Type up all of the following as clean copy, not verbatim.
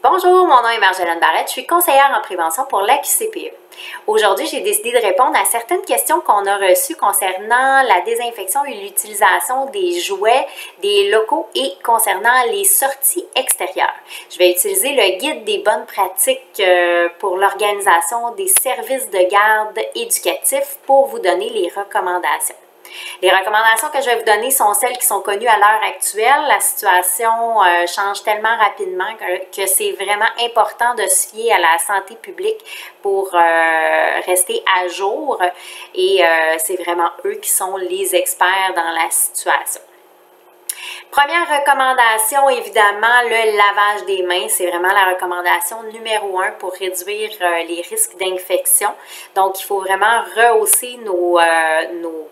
Bonjour, mon nom est Marjolaine Barrette, je suis conseillère en prévention pour l'AQCPE. Aujourd'hui, j'ai décidé de répondre à certaines questions qu'on a reçues concernant la désinfection et l'utilisation des jouets, des locaux et concernant les sorties extérieures. Je vais utiliser le guide des bonnes pratiques pour l'organisation des services de garde éducatifs pour vous donner les recommandations. Les recommandations que je vais vous donner sont celles qui sont connues à l'heure actuelle. La situation change tellement rapidement que c'est vraiment important de se fier à la santé publique pour rester à jour et c'est vraiment eux qui sont les experts dans la situation. Première recommandation, évidemment, le lavage des mains. C'est vraiment la recommandation numéro 1 pour réduire les risques d'infection. Donc, il faut vraiment rehausser nos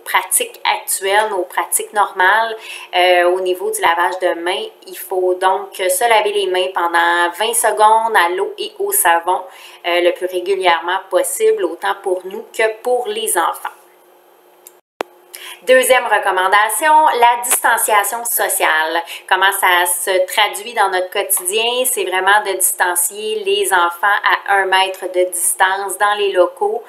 pratiques actuelles, nos pratiques normales au niveau du lavage de mains. Il faut donc se laver les mains pendant 20 secondes à l'eau et au savon le plus régulièrement possible, autant pour nous que pour les enfants. Deuxième recommandation, la distanciation sociale. Comment ça se traduit dans notre quotidien? C'est vraiment de distancier les enfants à 1 mètre de distance dans les locaux.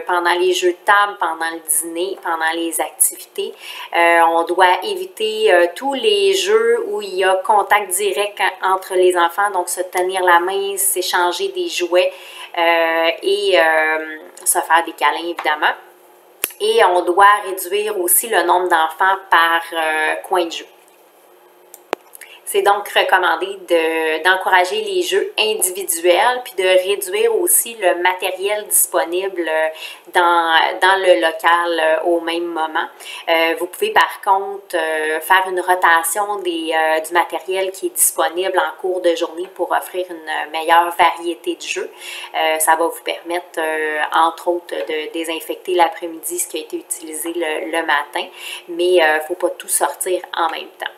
Pendant les jeux de table, pendant le dîner, pendant les activités. On doit éviter tous les jeux où il y a contact direct entre les enfants, donc se tenir la main, s'échanger des jouets et se faire des câlins, évidemment. Et on doit réduire aussi le nombre d'enfants par coin de jeu. C'est donc recommandé d'encourager les jeux individuels puis de réduire aussi le matériel disponible dans le local au même moment. Vous pouvez par contre faire une rotation du matériel qui est disponible en cours de journée pour offrir une meilleure variété de jeux. Ça va vous permettre, entre autres, de désinfecter l'après-midi, ce qui a été utilisé le matin, mais il ne faut pas tout sortir en même temps.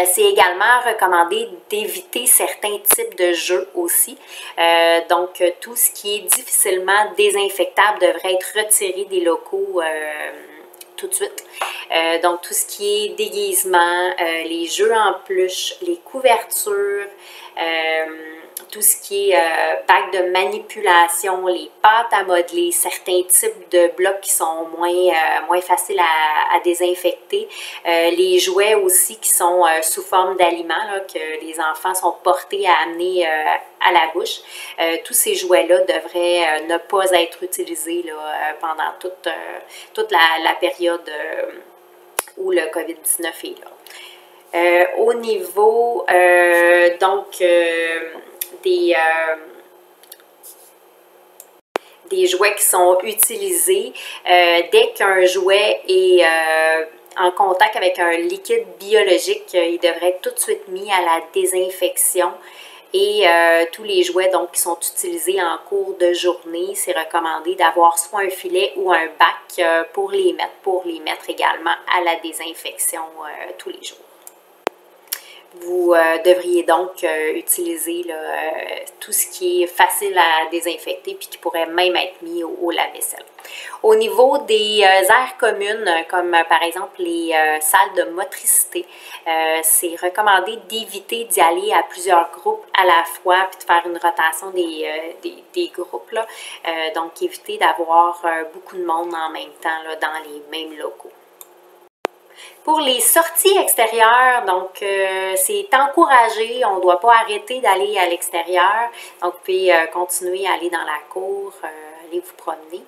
C'est également recommandé d'éviter certains types de jeux aussi. Donc, tout ce qui est difficilement désinfectable devrait être retiré des locaux tout de suite. Donc, tout ce qui est déguisement, les jeux en peluche, les couvertures, tout ce qui est bacs de manipulation, les pâtes à modeler, certains types de blocs qui sont moins faciles à désinfecter, les jouets aussi qui sont sous forme d'aliments, que les enfants sont portés à amener à la bouche. Tous ces jouets-là devraient ne pas être utilisés pendant toute la période où le COVID-19 est là. Au niveau des jouets qui sont utilisés, dès qu'un jouet est en contact avec un liquide biologique, il devrait être tout de suite mis à la désinfection. Et tous les jouets donc, qui sont utilisés en cours de journée, c'est recommandé d'avoir soit un filet ou un bac pour les mettre également à la désinfection tous les jours. Vous devriez donc utiliser tout ce qui est facile à désinfecter puis qui pourrait même être mis au lave-vaisselle. Au niveau des aires communes, comme par exemple les salles de motricité, c'est recommandé d'éviter d'y aller à plusieurs groupes à la fois puis de faire une rotation des groupes. Donc, éviter d'avoir beaucoup de monde en même temps dans les mêmes locaux. Pour les sorties extérieures, donc c'est encouragé, on ne doit pas arrêter d'aller à l'extérieur. Donc, vous pouvez continuer à aller dans la cour, aller vous promener.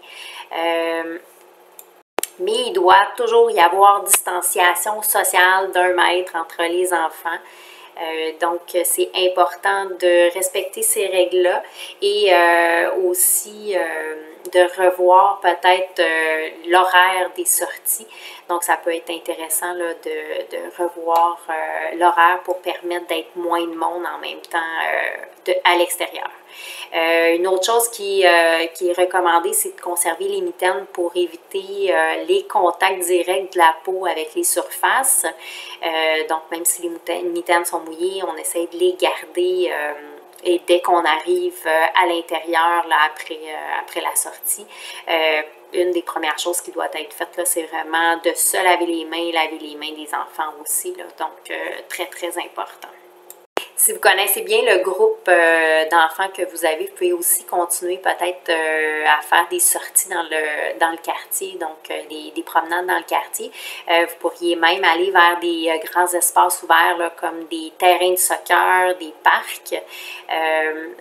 Mais il doit toujours y avoir distanciation sociale d'1 mètre entre les enfants. Donc, c'est important de respecter ces règles-là et aussi de revoir peut-être l'horaire des sorties. Donc, ça peut être intéressant de revoir l'horaire pour permettre d'être moins de monde en même temps à l'extérieur. Une autre chose qui est recommandée, c'est de conserver les mitaines pour éviter les contacts directs de la peau avec les surfaces. Donc, même si les mitaines sont mouillées, on essaie de les garder et dès qu'on arrive à l'intérieur après la sortie, une des premières choses qui doit être faite, c'est vraiment de se laver les mains des enfants aussi. Donc, très, très important. Si vous connaissez bien le groupe d'enfants que vous avez, vous pouvez aussi continuer peut-être à faire des sorties dans le quartier, donc des promenades dans le quartier. Vous pourriez même aller vers des grands espaces ouverts là, comme des terrains de soccer, des parcs,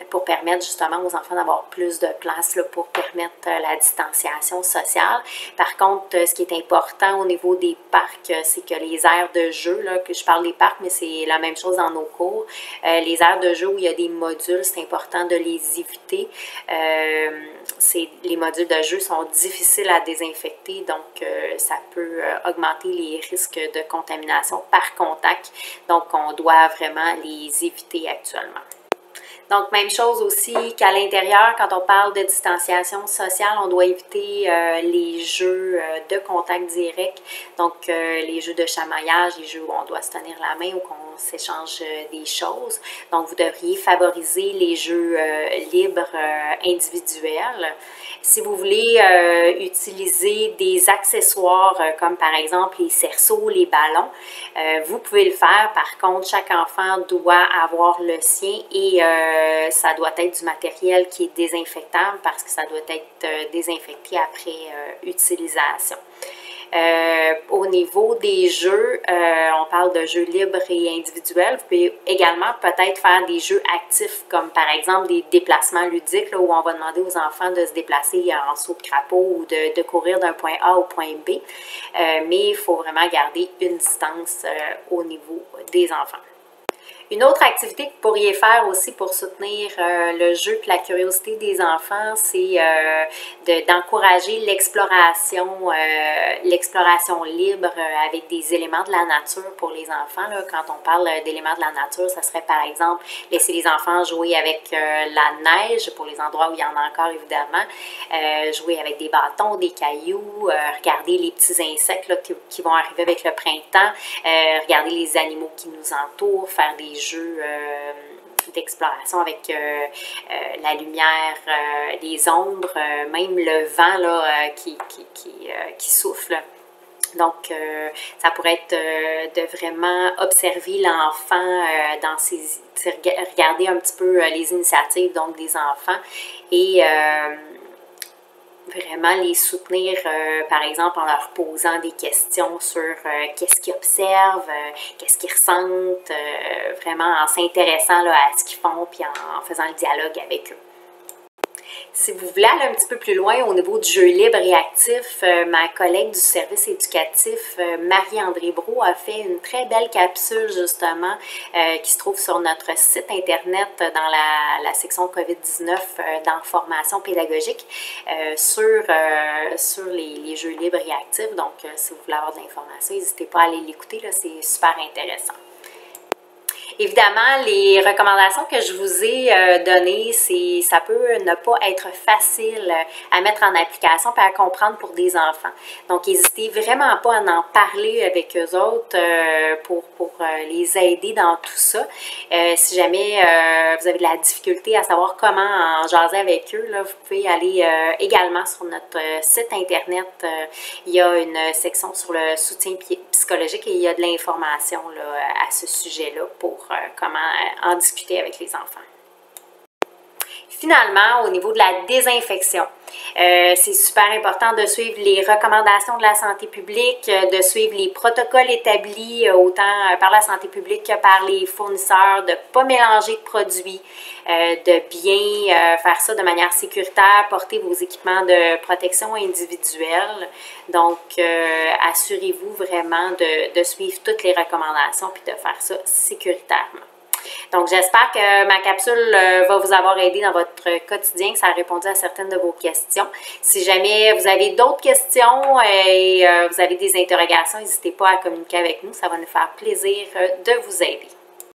pour permettre justement aux enfants d'avoir plus de place là, pour permettre la distanciation sociale. Par contre, ce qui est important au niveau des parcs, c'est que les aires de jeu, là, que je parle des parcs, mais c'est la même chose dans nos cours, les aires de jeu où il y a des modules, c'est important de les éviter. Les modules de jeu sont difficiles à désinfecter, donc ça peut augmenter les risques de contamination par contact. Donc, on doit vraiment les éviter actuellement. Donc, même chose aussi qu'à l'intérieur, quand on parle de distanciation sociale, on doit éviter les jeux de contact direct, donc les jeux de chamaillage, les jeux où on doit se tenir la main ou qu'on s'échange des choses. Donc, vous devriez favoriser les jeux libres individuels. Si vous voulez utiliser des accessoires comme par exemple les cerceaux, les ballons, vous pouvez le faire. Par contre, chaque enfant doit avoir le sien et ça doit être du matériel qui est désinfectable parce que ça doit être désinfecté après utilisation. Au niveau des jeux, on parle de jeux libres et individuels. Vous pouvez également peut-être faire des jeux actifs, comme par exemple des déplacements ludiques, là, où on va demander aux enfants de se déplacer en saut de crapaud ou de courir d'un point A au point B. Mais il faut vraiment garder une distance au niveau des enfants. Une autre activité que vous pourriez faire aussi pour soutenir le jeu et la curiosité des enfants, c'est d'encourager l'exploration libre avec des éléments de la nature pour les enfants. Là. Quand on parle d'éléments de la nature, ça serait par exemple laisser les enfants jouer avec la neige pour les endroits où il y en a encore évidemment, jouer avec des bâtons, des cailloux, regarder les petits insectes là, qui vont arriver avec le printemps, regarder les animaux qui nous entourent, faire des jeux d'exploration avec la lumière, les ombres, même le vent là, qui souffle. Donc, ça pourrait être de vraiment observer l'enfant dans regarder un petit peu les initiatives donc des enfants et vraiment les soutenir, par exemple, en leur posant des questions sur qu'est-ce qu'ils observent, qu'est-ce qu'ils ressentent, vraiment en s'intéressant à ce qu'ils font puis en faisant le dialogue avec eux. Si vous voulez aller un petit peu plus loin au niveau du jeu libre et actif, ma collègue du service éducatif, Marie-André Brault, a fait une très belle capsule justement qui se trouve sur notre site internet dans la section COVID-19 dans formation pédagogique sur les jeux libres et actifs. Donc, si vous voulez avoir de l'information, n'hésitez pas à aller l'écouter, c'est super intéressant. Évidemment, les recommandations que je vous ai données, ça peut ne pas être facile à mettre en application et à comprendre pour des enfants. Donc, n'hésitez vraiment pas à en parler avec eux autres pour les aider dans tout ça. Si jamais vous avez de la difficulté à savoir comment en jaser avec eux, là, vous pouvez aller également sur notre site internet. Il y a une section sur le soutien psychologique et il y a de l'information à ce sujet-là pour comment en discuter avec les enfants. Finalement, au niveau de la désinfection, c'est super important de suivre les recommandations de la santé publique, de suivre les protocoles établis autant par la santé publique que par les fournisseurs, de ne pas mélanger de produits, de bien faire ça de manière sécuritaire, porter vos équipements de protection individuelle. Donc, assurez-vous vraiment de suivre toutes les recommandations puis de faire ça sécuritairement. Donc, j'espère que ma capsule va vous avoir aidé dans votre quotidien, que ça a répondu à certaines de vos questions. Si jamais vous avez d'autres questions et vous avez des interrogations, n'hésitez pas à communiquer avec nous. Ça va nous faire plaisir de vous aider.